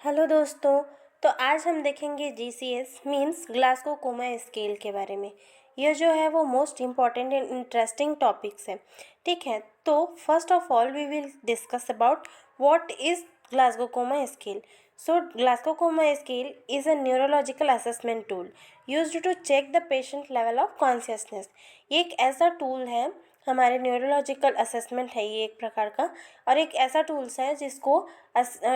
Hello दोस्तों। तो आज हम देखेंगे GCS means Glasgow coma scale के बारे में। यह जो है वो most important and interesting topics है। ठीक है, तो first of all we will discuss about what is Glasgow coma scale. So Glasgow Coma Scale is a neurological assessment tool used to check the patient level of consciousness. ये एक ऐसा tool है, हमारे neurological assessment है ये एक प्रकार का, और एक ऐसा टूल्स है जिसको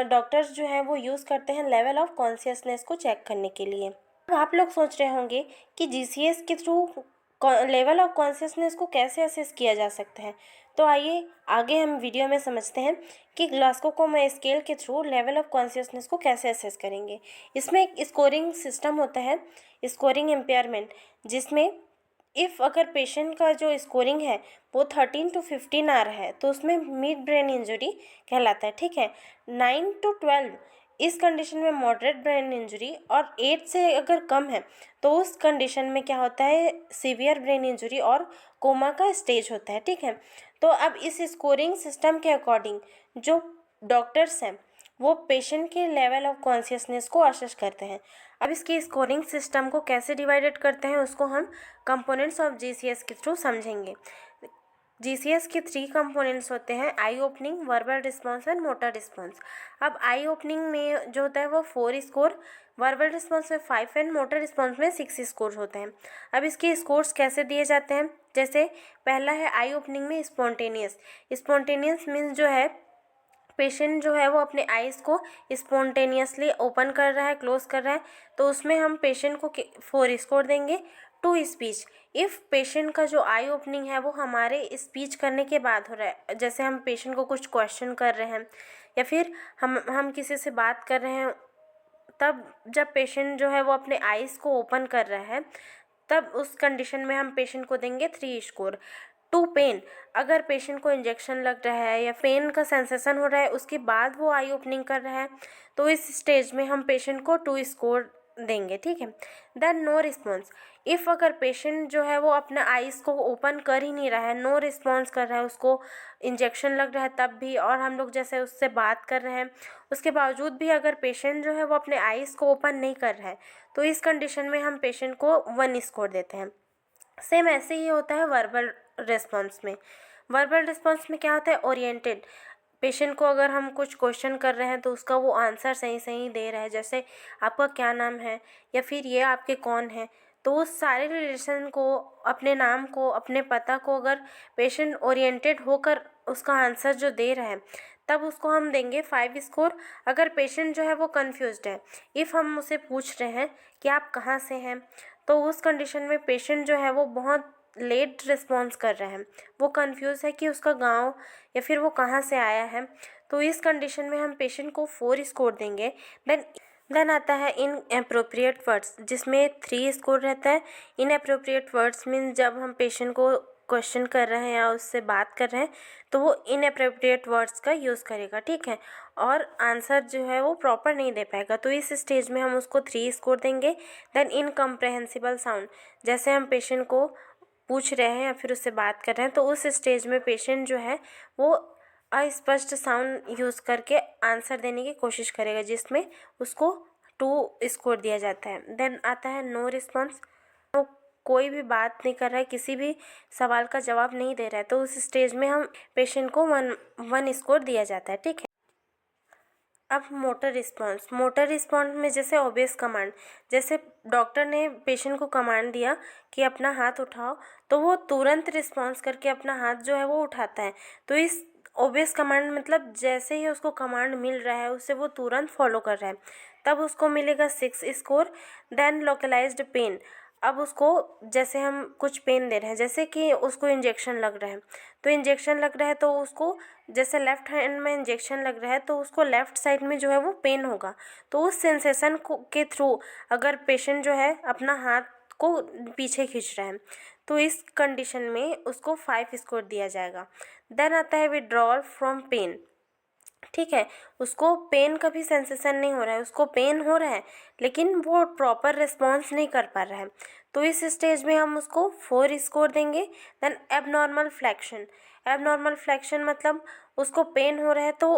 डॉक्टर्स जो हैं वो यूज़ करते हैं लेवल ऑफ कॉन्शियसनेस को चेक करने के लिए। अब आप लोग सोच रहे होंगे कि जीसीएस के थ्रू लेवल ऑफ कॉन्शियसनेस को कैसे असेस किया जा सकता है। तो आइए आगे हम वीडियो में समझते हैं कि ग्लासगो कोमा स्केल के थ्रू लेवल ऑफ कॉन्शियसनेस को कैसे असेस करेंगे। इसमें एक स्कोरिंग सिस्टम होता है, स्कोरिंग एम्पेयरमेंट, जिसमें इफ़ अगर पेशेंट का जो स्कोरिंग है वो 13 to 15 आ रहा है तो उसमें मिड ब्रेन इंजरी कहलाता है। ठीक है, 9 to 12 इस कंडीशन में मॉडरेट ब्रेन इंजरी, और 8 से अगर कम है तो उस कंडीशन में क्या होता है, सीवियर ब्रेन इंजरी और कोमा का स्टेज होता है। ठीक है, तो अब इस स्कोरिंग सिस्टम के अकॉर्डिंग जो डॉक्टर्स हैं वो पेशेंट के लेवल ऑफ कॉन्शियसनेस को असेस करते हैं। अब इसकी स्कोरिंग सिस्टम को कैसे डिवाइडेड करते हैं उसको हम कंपोनेंट्स ऑफ जीसीएस के थ्रू समझेंगे। जीसीएस के 3 कंपोनेंट्स होते हैं, eye opening, verbal response and motor response. अब आई ओपनिंग में जो होता है वो 4 स्कोर, वर्बल रिस्पॉन्स में 5 एंड मोटर रिस्पॉन्स में 6 स्कोर होते हैं। अब इसके स्कोर्स कैसे दिए जाते हैं, जैसे पहला है आई ओपनिंग में स्पॉन्टेनियस। स्पॉन्टेनियस मीन्स जो है पेशेंट जो है वो अपने आइज़ को स्पॉन्टेनियसली ओपन कर रहा है, क्लोज कर रहा है, तो उसमें हम पेशेंट को 4 स्कोर देंगे। टू स्पीच, इफ़ पेशेंट का जो आई ओपनिंग है वो हमारे स्पीच करने के बाद हो रहा है, जैसे हम पेशेंट को कुछ क्वेश्चन कर रहे हैं या फिर हम किसी से बात कर रहे हैं, तब जब पेशेंट जो है वो अपने आइज़ को ओपन कर रहा है तब उस कंडीशन में हम पेशेंट को देंगे 3 स्कोर। टू पेन, अगर पेशेंट को इंजेक्शन लग रहा है या पेन का सेंसेशन हो रहा है उसके बाद वो आई ओपनिंग कर रहा है तो इस स्टेज में हम पेशेंट को 2 स्कोर देंगे। ठीक है, देन नो रिस्पॉन्स, इफ़ अगर पेशेंट जो है वो अपना आइज़ को ओपन कर ही नहीं रहा है, नो रिस्पॉन्स कर रहा है, उसको इंजेक्शन लग रहा है तब भी, और हम लोग जैसे उससे बात कर रहे हैं उसके बावजूद भी अगर पेशेंट जो है वो अपने आइज़ को ओपन नहीं कर रहा है तो इस कंडीशन में हम पेशेंट को 1 स्कोर देते हैं। सेम ऐसे ही होता है वर्बल रिस्पॉन्स में। वर्बल रिस्पॉन्स में क्या होता है, ओरिएंटेड, पेशेंट को अगर हम कुछ क्वेश्चन कर रहे हैं तो उसका वो आंसर सही सही दे रहा है, जैसे आपका क्या नाम है या फिर ये आपके कौन है, तो उस सारे रिलेशन को, अपने नाम को, अपने पता को अगर पेशेंट ओरिएंटेड होकर उसका आंसर जो दे रहा है तब उसको हम देंगे 5 स्कोर। अगर पेशेंट जो है वो कन्फ्यूज्ड है, इफ़ हम उसे पूछ रहे हैं कि आप कहाँ से हैं, तो उस कंडीशन में पेशेंट जो है वो बहुत लेट रिस्पॉन्स कर रहे हैं, वो कंफ्यूज है कि उसका गांव या फिर वो कहाँ से आया है, तो इस कंडीशन में हम पेशेंट को 4 स्कोर देंगे। देन आता है इन अप्रोप्रिएट वर्ड्स, जिसमें 3 स्कोर रहता है। इन अप्रोप्रिएट वर्ड्स मीन्स जब हम पेशेंट को क्वेश्चन कर रहे हैं या उससे बात कर रहे हैं तो वो इन अप्रोप्रिएट वर्ड्स का यूज़ करेगा। ठीक है, और आंसर जो है वो प्रॉपर नहीं दे पाएगा, तो इस स्टेज में हम उसको 3 स्कोर देंगे। देन इनकम्प्रेहेंसिबल साउंड, जैसे हम पेशेंट को पूछ रहे हैं या फिर उससे बात कर रहे हैं तो उस स्टेज में पेशेंट जो है वो अस्पष्ट साउंड यूज़ करके आंसर देने की कोशिश करेगा, जिसमें उसको 2 स्कोर दिया जाता है। देन आता है नो रिस्पॉन्स, वो कोई भी बात नहीं कर रहा है, किसी भी सवाल का जवाब नहीं दे रहा है, तो उस स्टेज में हम पेशेंट को 1 स्कोर दिया जाता है। ठीक है, अब मोटर रिस्पॉन्स, मोटर रिस्पॉन्स में जैसे ओबेस कमांड, जैसे डॉक्टर ने पेशेंट को कमांड दिया कि अपना हाथ उठाओ तो वो तुरंत रिस्पॉन्स करके अपना हाथ जो है वो उठाता है, तो इस ओबेस कमांड मतलब जैसे ही उसको कमांड मिल रहा है उससे वो तुरंत फॉलो कर रहा है, तब उसको मिलेगा 6 स्कोर। देन लोकलाइज्ड पेन, अब उसको जैसे हम कुछ पेन दे रहे हैं, जैसे कि उसको इंजेक्शन लग रहा है, तो इंजेक्शन लग रहा है तो उसको जैसे लेफ़्ट हैंड में इंजेक्शन लग रहा है तो उसको लेफ़्ट साइड में जो है वो पेन होगा, तो उस सेंसेशन को के थ्रू अगर पेशेंट जो है अपना हाथ को पीछे खींच रहा है तो इस कंडीशन में उसको 5 स्कोर दिया जाएगा। देन आता है विड्रॉल फ्रॉम पेन। ठीक है, उसको पेन का भी सेंसेशन नहीं हो रहा है, उसको पेन हो रहा है लेकिन वो प्रॉपर रिस्पॉन्स नहीं कर पा रहा है, तो इस स्टेज में हम उसको 4 स्कोर देंगे। Then abnormal flexion, abnormal flexion मतलब उसको पेन हो रहा है तो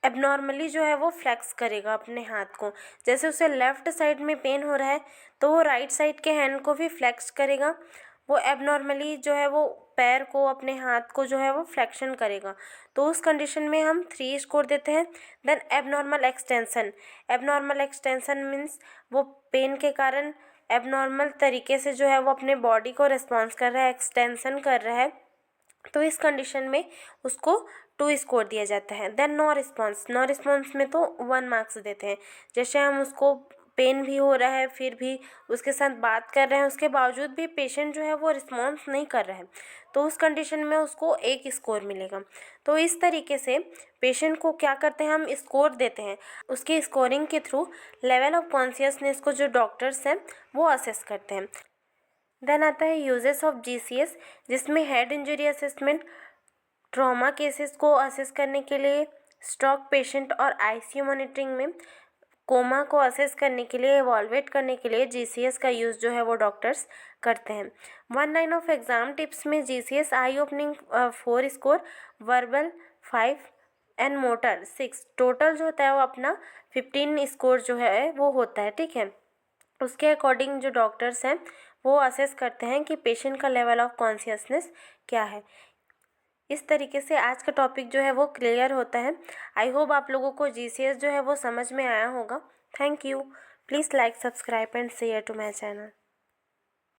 एबनॉर्मली जो है वो फ्लेक्स करेगा अपने हाथ को। जैसे उसे लेफ़्ट साइड में पेन हो रहा है तो वो राइट साइड के हैंड को भी फ्लेक्स करेगा। वो एबनॉर्मली जो है वो पैर को, अपने हाथ को जो है वो फ्लेक्शन करेगा। तो उस कंडीशन में हम 3 स्कोर देते हैं। Then abnormal extension. Abnormal extension means वो पेन के कारण एबनॉर्मल तरीके से जो है वो अपने बॉडी को रिस्पॉन्स कर रहा है, एक्सटेंशन कर रहा है। तो इस कंडीशन में उसको 2 स्कोर दिया जाता है। Then no response. No response में तो 1 मार्क्स देते हैं। जैसे हम उसको पेन भी हो रहा है, फिर भी उसके साथ बात कर रहे हैं, उसके बावजूद भी पेशेंट जो है वो रिस्पॉन्स नहीं कर रहा है, तो उस कंडीशन में उसको 1 स्कोर मिलेगा। तो इस तरीके से पेशेंट को क्या करते हैं, हम स्कोर देते हैं। उसकी स्कोरिंग के थ्रू लेवल ऑफ कॉन्शियसनेस को जो डॉक्टर्स हैं वो असेस करते हैं। देन आता है यूजेस ऑफ जीसीएस, जिसमें head injury assessment, trauma cases को असेस करने के लिए, स्ट्रोक पेशेंट और आईसीयू मॉनिटरिंग में, कोमा को असेस करने के लिए, एवॉल्वेट करने के लिए जीसीएस का यूज़ जो है वो डॉक्टर्स करते हैं। 1 लाइन ऑफ एग्जाम टिप्स में GCS I opening 4 score, verbal 5 and motor 6, total जो होता है वो अपना 15 स्कोर जो है वो होता है। ठीक है, उसके अकॉर्डिंग जो डॉक्टर्स हैं वो असेस करते हैं कि पेशेंट का लेवल ऑफ कॉन्शियसनेस क्या है। इस तरीके से आज का टॉपिक जो है वो क्लियर होता है। आई होप आप लोगों को जीसीएस जो है वो समझ में आया होगा। Thank you. Please like, subscribe and share to my channel.